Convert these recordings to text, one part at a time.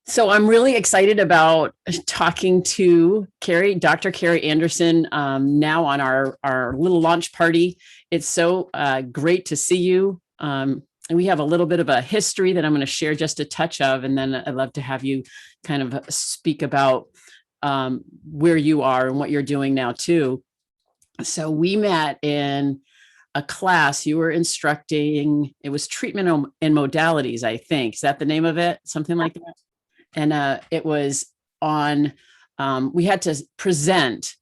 So I'm really excited about talking to Kari, Dr. Kari Anderson, now on our little launch party. It's so great to see you. And we have a little bit of a history that I'm going to share just a touch of, and then I'd love to have you kind of speak about where you are and what you're doing now too. So we met in a class you were instructing. It was treatment and modalities, I think. Is that the name of it? Something like that? And it was on, we had to present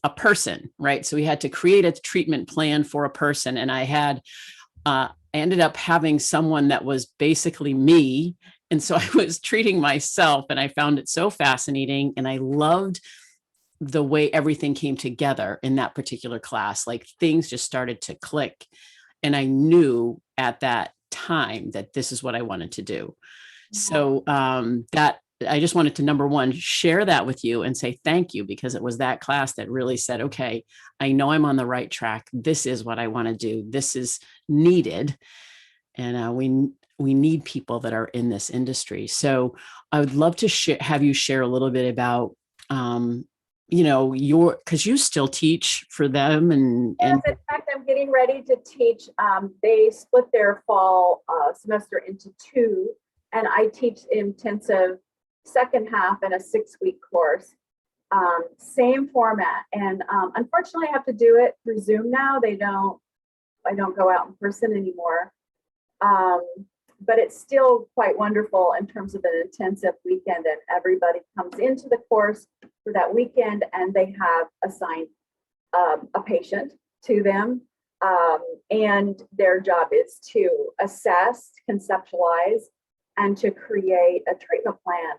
a person, right? So we had to create a treatment plan for a person. And I ended up having someone that was basically me. And so I was treating myself, and I found it so fascinating. And I loved the way everything came together in that particular class. Like things just started to click. And I knew at that time that this is what I wanted to do. So that I just wanted to, number one, share that with you and say thank you, because it was that class that really said, okay, I know I'm on the right track. This is what I want to do. This is needed. And we need people that are in this industry. So I would love to have you share a little bit about, because you still teach for them. Yes, in fact, I'm getting ready to teach. They split their fall semester into two, and I teach intensive second half in a 6-week course. Same format, and unfortunately, I have to do it through Zoom now. I don't go out in person anymore. But it's still quite wonderful in terms of an intensive weekend, and everybody comes into the course for that weekend, and they have assigned a patient to them, and their job is to assess, conceptualize, and to create a treatment plan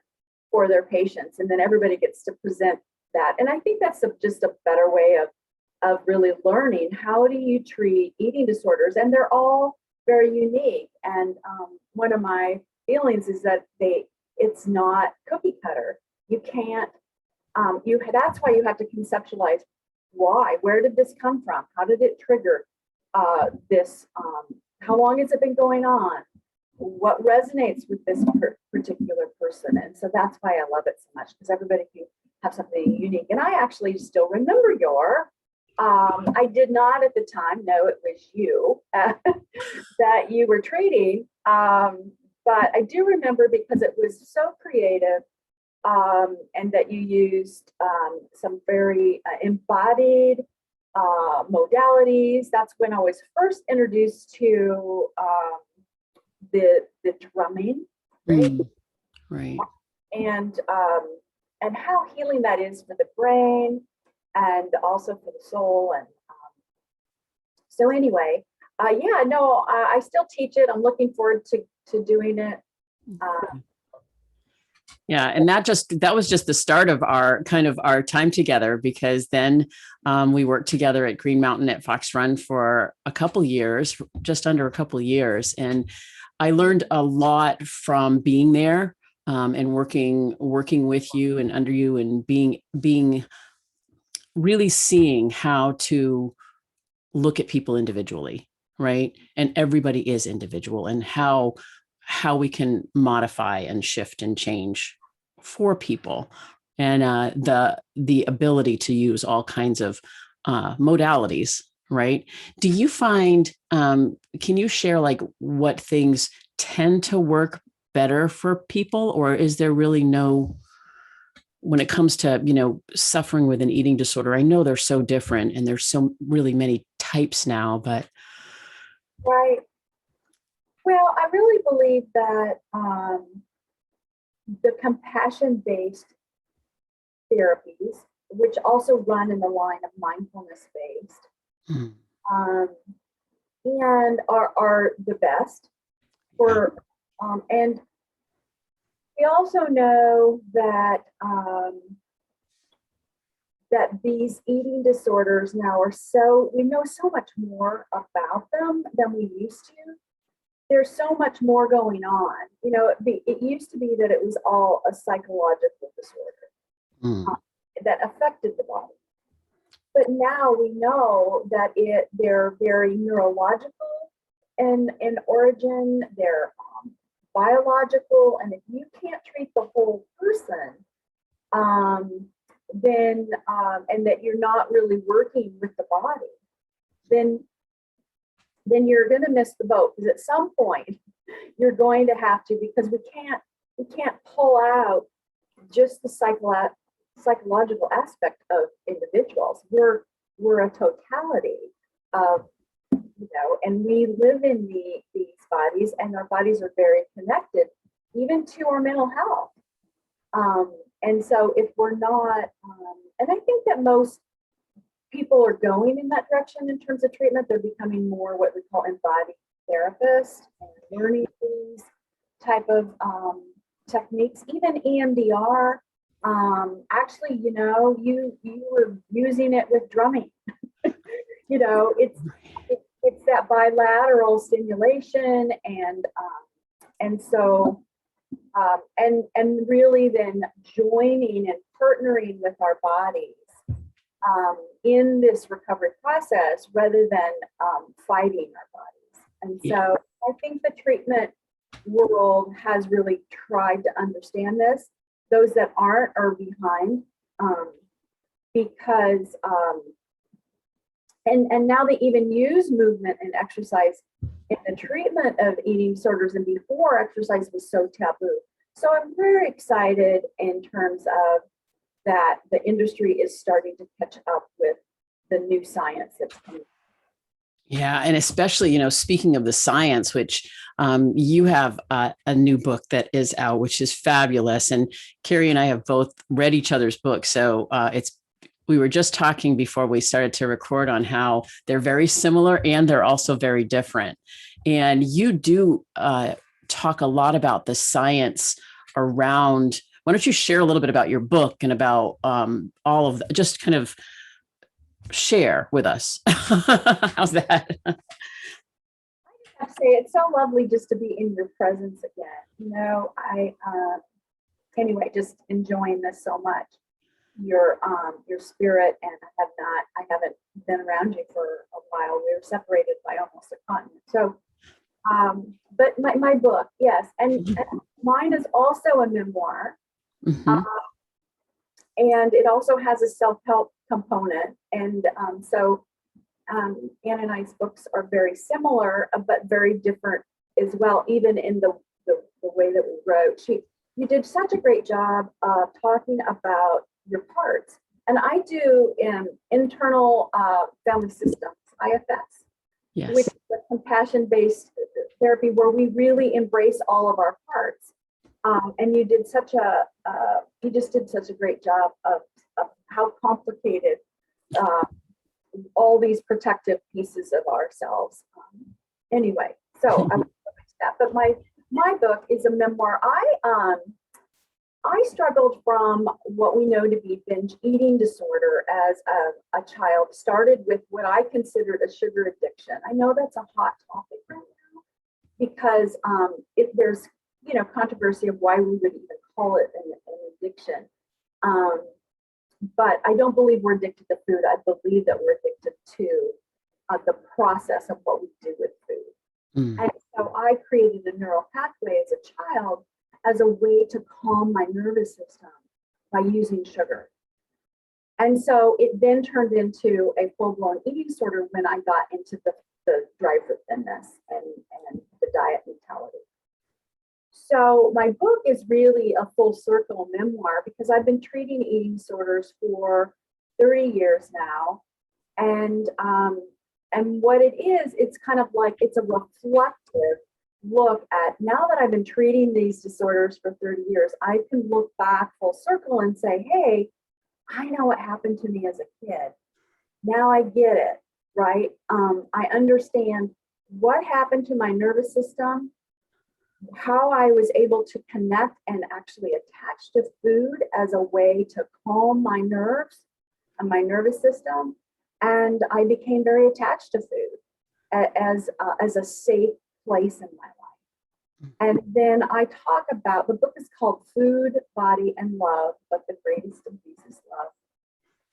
for their patients. And then everybody gets to present that. And I think that's just a better way of really learning how do you treat eating disorders. And they're all very unique. And one of my feelings is that it's not cookie cutter. You can't, that's why you have to conceptualize why, where did this come from? How did it trigger this? How long has it been going on? What resonates with this particular person? And so that's why I love it so much, because everybody can have something unique. And I actually still remember I did not at the time know it was you that you were treating, but I do remember because it was so creative, and that you used some very embodied modalities. That's when I was first introduced to the drumming, right? Right. And how healing that is for the brain and also for the soul. And so anyway, I still teach it. I'm looking forward to doing it. Yeah, and that was just the start of our time together, because then we worked together at Green Mountain at Fox Run for a couple years, just under a couple years, and I learned a lot from being there, and working with you and under you, and being really seeing how to look at people individually, right? And everybody is individual, and how we can modify and shift and change for people, and the ability to use all kinds of modalities, right? Do you find, can you share like what things tend to work better for people, or is there really no, when it comes to, suffering with an eating disorder? I know they're so different, and there's so really many types now, but. Right. Well, I really believe that the compassion-based therapies, which also run in the line of mindfulness-based, and are the best for, and we also know that that these eating disorders now we know so much more about them than we used to. There's so much more going on. It used to be that it was all a psychological disorder that affected the body. But now we know that they're very neurological in origin, they're biological psychological, and if you can't treat the whole person, then and that you're not really working with the body, then you're going to miss the boat, because at some point you're going to have to, because we can't pull out just the psychological aspect of individuals. We're a totality of, and we live in these bodies, and our bodies are very connected even to our mental health. And so if we're not, and I think that most people are going in that direction in terms of treatment, they're becoming more what we call embodied therapists and learning these type of techniques, even EMDR. Actually, you were using it with drumming. It's that bilateral stimulation, and so and really then joining and partnering with our bodies in this recovery process, rather than fighting our bodies. And so I think the treatment world has really tried to understand this. Those that aren't are behind, because and now they even use movement and exercise in the treatment of eating disorders, and before, exercise was so taboo. So I'm very excited in terms of that the industry is starting to catch up with the new science that's coming. Yeah. And especially, speaking of the science, which you have a new book that is out, which is fabulous. And Kari and I have both read each other's books. So we were just talking before we started to record on how they're very similar and they're also very different. And you do talk a lot about the science around. Why don't you share a little bit about your book and about all of that? Just kind of share with us. How's that? I have to say, it's so lovely just to be in your presence again. Anyway, just enjoying this so much. Your spirit, and I haven't been around you for a while. We were separated by almost a continent. So, but my book, yes, and mine is also a memoir. Mm-hmm. And it also has a self-help component. And so Ann and I's books are very similar, but very different as well, even in the way that we wrote. You did such a great job of talking about your parts. And I do internal family systems, IFS, Yes. which is a compassion-based therapy where we really embrace all of our parts. And you did you just did such a great job of how complicated all these protective pieces of ourselves. Anyway, so I won't go into that. But my book is a memoir. I struggled from what we know to be binge eating disorder as a child. Started with what I considered a sugar addiction. I know that's a hot topic right now because there's controversy of why we would even call it an addiction. But I don't believe we're addicted to food. I believe that we're addicted to the process of what we do with food. Mm. And so I created a neural pathway as a child as a way to calm my nervous system by using sugar. And so it then turned into a full-blown eating disorder when I got into the drive for thinness and the diet mentality. So my book is really a full circle memoir because I've been treating eating disorders for 30 years now. And what it is, it's kind of like, it's a reflective look at, now that I've been treating these disorders for 30 years, I can look back full circle and say, hey, I know what happened to me as a kid. Now I get it, right? I understand what happened to my nervous system, how I was able to connect and actually attach to food as a way to calm my nerves and my nervous system. And I became very attached to food as a safe place in my life. And then I talk about, the book is called Food, Body, and Love, but the greatest of these is love.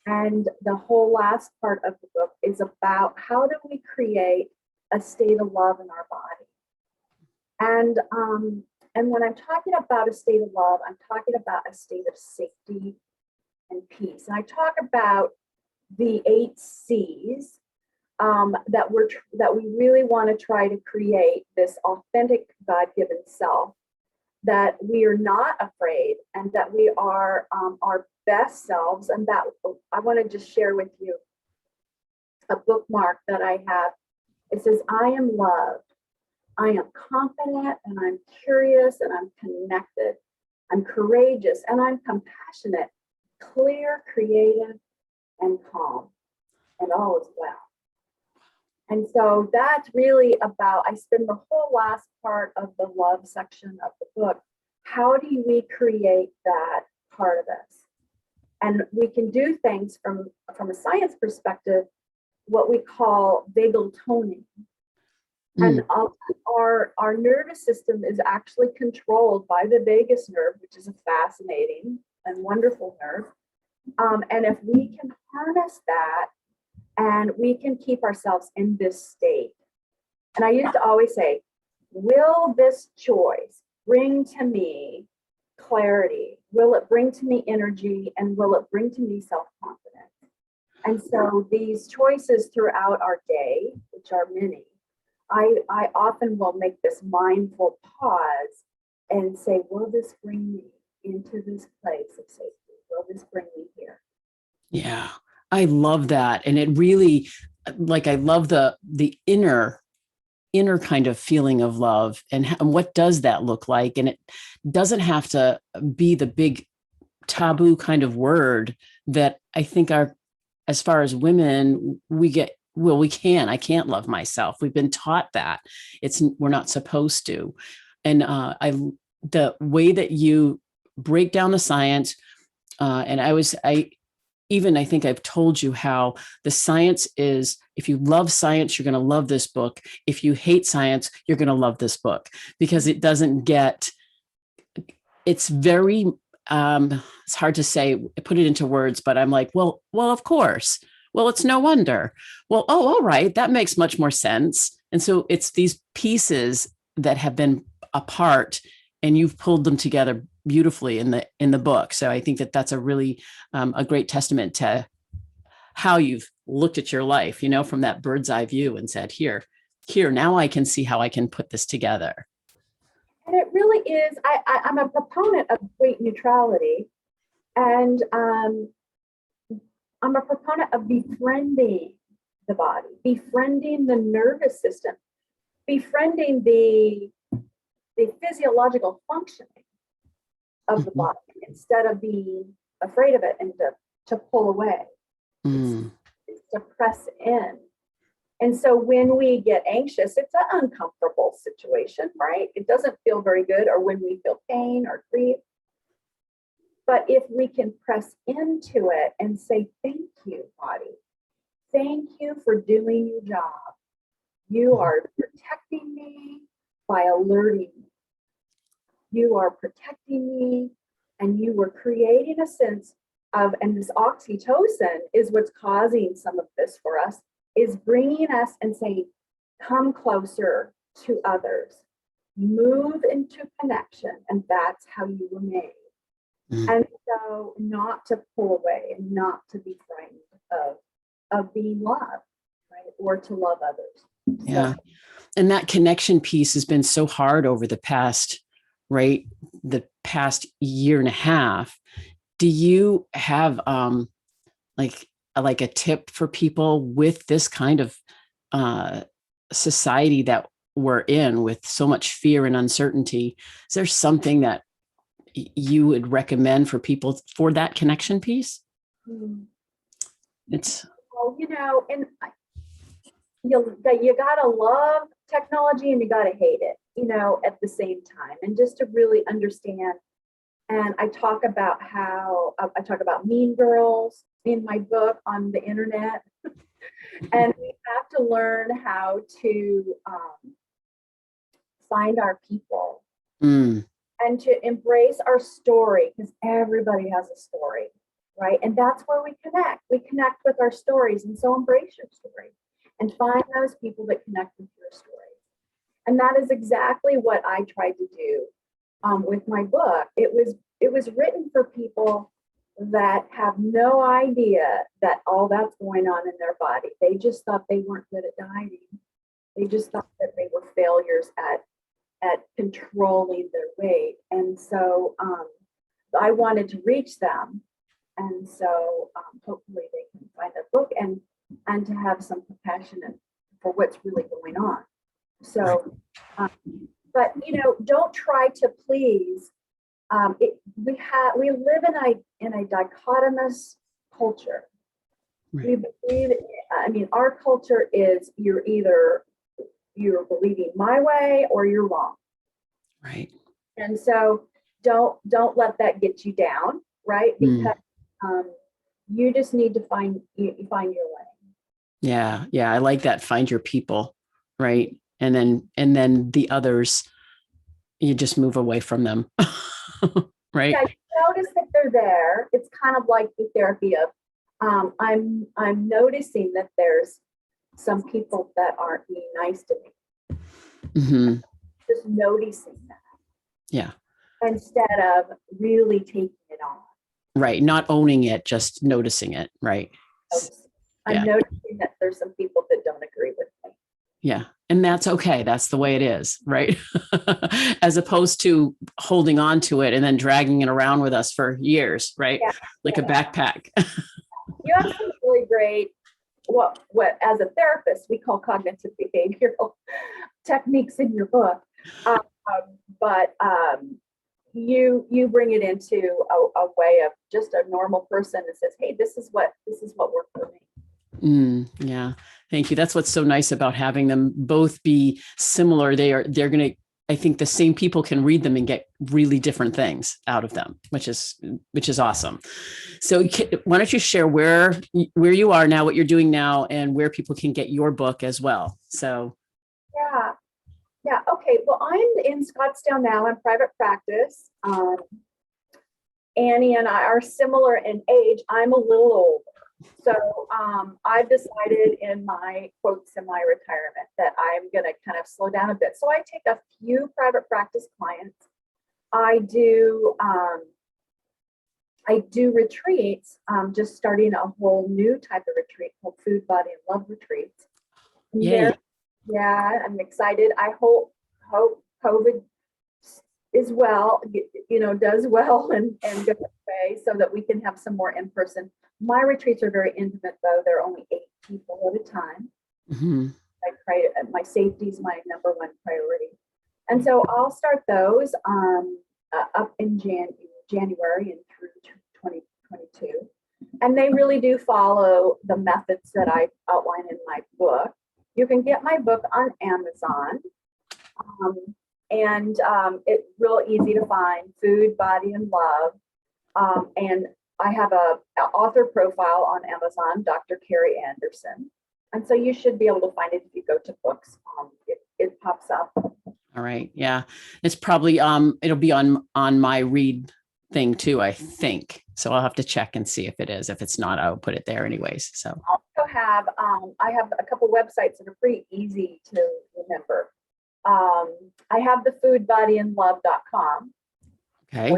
And the whole last part of the book is about how do we create a state of love in our body. And And when I'm talking about a state of love, I'm talking about a state of safety and peace. And I talk about the 8 C's that we really want to try to create this authentic God-given self, that we are not afraid, and that we are our best selves. And that I want to just share with you a bookmark that I have. It says, I am loved. I am confident, and I'm curious, and I'm connected. I'm courageous, and I'm compassionate, clear, creative, and calm, and all is well. And so that's really about, I spend the whole last part of the love section of the book. How do we create that part of us? And we can do things from a science perspective, what we call vagal toning. And our nervous system is actually controlled by the vagus nerve, which is a fascinating and wonderful nerve. And if we can harness that, and we can keep ourselves in this state. And I used to always say, will this choice bring to me clarity? Will it bring to me energy? And will it bring to me self-confidence? And so these choices throughout our day, which are many, I often will make this mindful pause and say, will this bring me into this place of safety? Will this bring me here? Yeah, I love that. And it really, like, I love the inner kind of feeling of love, and what does that look like? And it doesn't have to be the big taboo kind of word that I think as far as women, I can't love myself. We've been taught that we're not supposed to. And the way that you break down the science, and I think I've told you how the science is, if you love science, you're going to love this book. If you hate science, you're going to love this book, because it doesn't get, it's very, it's hard to say, put it into words, but I'm like, well, of course. Well, it's no wonder. Well, oh, all right. That makes much more sense. And so it's these pieces that have been apart, and you've pulled them together beautifully in the book. So I think that that's a really a great testament to how you've looked at your life, from that bird's eye view, and said, here, now I can see how I can put this together. And it really is, I'm a proponent of weight neutrality, and I'm a proponent of befriending the body, befriending the nervous system, befriending the physiological functioning of the body, instead of being afraid of it and to pull away. It's to press in. And so when we get anxious, it's an uncomfortable situation, right? It doesn't feel very good, or when we feel pain or grief. But if we can press into it and say, thank you, body. Thank you for doing your job. You are protecting me by alerting me. You are protecting me, and you were creating a sense of, and this oxytocin is what's causing some of this for us, is bringing us and saying, come closer to others, move into connection, and that's how you were made. And so not to pull away, and not to be frightened of being loved, right? Or to love others. Yeah. And that connection piece has been so hard over the past year and a half. Do you have like a tip for people with this kind of society that we're in, with so much fear and uncertainty? Is there something that you would recommend for people for that connection piece? It's, well, and you gotta love technology, and you gotta hate it, at the same time, and just to really understand. And I talk about Mean Girls in my book on the internet. And we have to learn how to find our people and to embrace our story, because everybody has a story, right? And that's where we connect. We connect with our stories. And so embrace your story and find those people that connect with your story. And that is exactly what I tried to do with my book. It was written for people that have no idea that all that's going on in their body. They just thought they weren't good at dieting. They just thought that they were failures at controlling their weight. And so I wanted to reach them. And so hopefully they can find a book and to have some compassion for what's really going on. So, but don't try to please. We live in a dichotomous culture. Right. We believe, our culture is you're believing my way or you're wrong. Right. And so don't let that get you down, right? Because you just need to find your way. Yeah. Yeah. I like that. Find your people. Right. And then the others, you just move away from them. Right. Yeah, you notice that they're there. It's kind of like the therapy of I'm noticing that there's some people that aren't being nice to me. Mm-hmm. Just noticing that. Yeah. Instead of really taking it on. Right. Not owning it, just noticing it. Right. I'm noticing that there's some people that don't agree with me. Yeah. And that's okay. That's the way it is. Right. As opposed to holding on to it and then dragging it around with us for years. Right. Yeah, like a backpack. You have some really great, what as a therapist, we call cognitive behavioral techniques in your book. But you bring it into a way of just a normal person that says, hey, this is what worked for me. Yeah. Thank you. That's what's so nice about having them both be similar. They're going to, I think the same people can read them and get really different things out of them, which is awesome. So why don't you share where you are now, what you're doing now, and where people can get your book as well. So. Yeah. Okay. Well, I'm in Scottsdale now in private practice. Annie and I are similar in age. I'm a little older. So I've decided in my quote semi-retirement that I'm going to kind of slow down a bit. So I take a few private practice clients. I do retreats, just starting a whole new type of retreat called Food, Body, and Love retreats. Yay. Yeah, I'm excited. I hope COVID is well, does well and goes away so that we can have some more in person. My retreats are very intimate, though. They're only 8 people at a time. Mm-hmm. I pray my safety is my number one priority. And so I'll start those up in January and through 2022. And they really do follow the methods that I outline in my book. You can get my book on Amazon. And it's real easy to find, Food, Body, and Love. And I have an author profile on Amazon, Dr. Kari Anderson. And so you should be able to find it if you go to books. It pops up. All right. Yeah. It's probably, it'll be on my read thing too, I think. So I'll have to check and see if it is. If it's not, I'll put it there anyways. So I also have, I have a couple websites that are pretty easy to remember. I have the foodbodyandlove.com. Okay.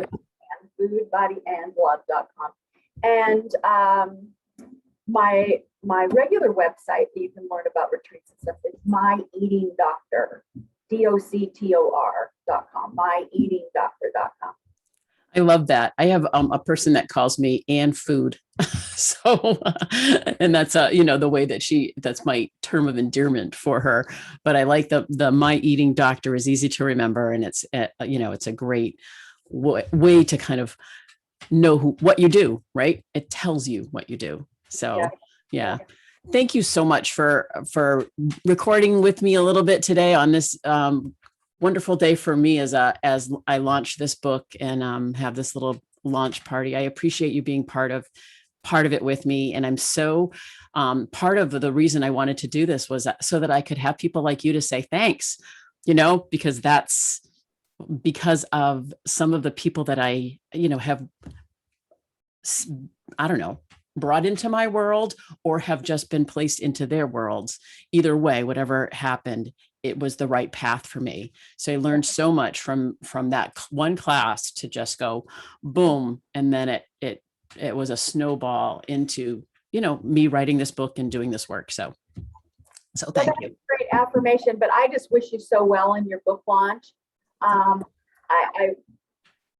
Foodbodyandlove.com. And my regular website that you can learn about retreats and stuff is myeatingdoctor, doctor.com, myeatingdoctor.com. I love that. I have a person that calls me and food. So, and that's, the way that that's my term of endearment for her. But I like the My Eating Doctor is easy to remember. And it's, it's a great way to kind of know what you do, right? It tells you what you do. So, yeah. Thank you so much for recording with me a little bit today on this wonderful day for me as I launch this book and have this little launch party. I appreciate you being part of it with me. And I'm so part of the reason I wanted to do this was so that I could have people like you to say thanks, because that's because of some of the people that I, have, I don't know, brought into my world or have just been placed into their worlds. Either way, whatever happened, it was the right path for me. So I learned so much from that one class to just go boom. And then it was a snowball into, me writing this book and doing this work. So thank you. Great affirmation, but I just wish you so well in your book launch.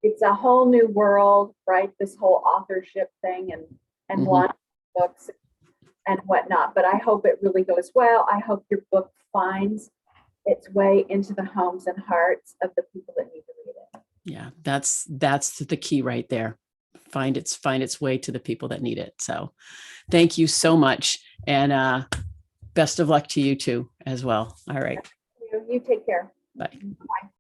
It's a whole new world, right? This whole authorship thing and launch books and whatnot. But I hope it really goes well. I hope your book finds its way into the homes and hearts of the people that need to read it. Yeah, that's the key right there. Find its way to the people that need it. So thank you so much. And best of luck to you too as well. All right. You take care. Bye. Bye.